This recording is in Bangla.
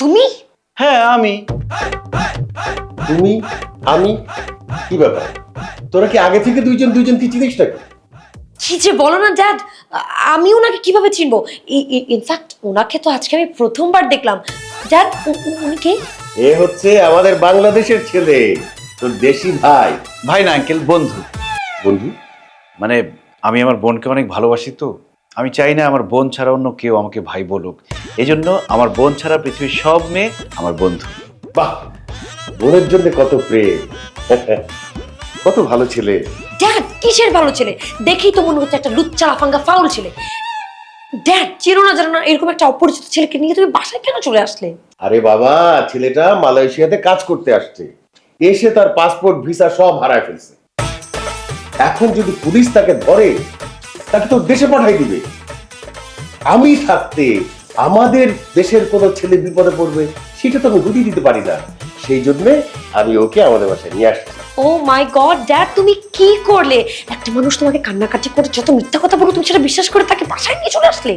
তুমি? হ্যাঁ আমি। তুমি, আমি, কি ব্যাপার? তোরা কি আগে থেকে দুইজনকে চিনিস নাকি? কি যে বলো না ড্যাড, আমি ওনাকে কিভাবে চিনবো? ইনফ্যাক্ট ওনাকে তো আজকে আমি প্রথমবার দেখলাম। ড্যাড, উনি কে? এ হচ্ছে আমাদের বাংলাদেশের ছেলে, তোর দেশি ভাই। ভাই না আঙ্কেল, বন্ধু। বন্ধু? মানে আমি আমার বোনকে অনেক ভালোবাসি, তো আমি চাই না আমার বোন ছাড়া অন্য কেউ আমাকে ভাই বলুক। এই জন্য আমার বোন ছাড়া পৃথিবীর সব মেয়ে আমার বন্ধু। বাহ, বোনের জন্য কত প্রেম। কত ভালো ছেলে। ড্যাড, কিসের ভালো ছেলে? দেখেই তো মনে হচ্ছে একটা লুচ্চা লাফাঙ্গা ফাউল ছেলে। ড্যাড, চেনো না জানো না এরকম একটা অপরিচিত ছেলেকে নিয়ে তুমি বাসায় কেন চলে আসলে? আরে বাবা, ছেলেটা মালয়েশিয়াতে কাজ করতে আসছে, এসে তার পাসপোর্ট ভিসা সব হারায় ফেলছে। এখন যদি পুলিশ তাকে ধরে, তাকে তো দেশে পাঠাই দিবে। আমি থাকতে আমাদের দেশের কোনো ছেলে বিপদে পড়বে সেটা তো আমি বুঝিয়ে দিতে পারি না। সেই জন্য আমি ওকে আমাদের বাসায় নিয়ে আসছি। ও মাই গড ড্যাড, তুমি কি করলে? একটা মানুষ তোমাকে কান্নাকাটি করে যত মিথ্যা কথা বলো তুমি সেটা বিশ্বাস করে তাকে বাসায় নিয়ে চলে আসলে।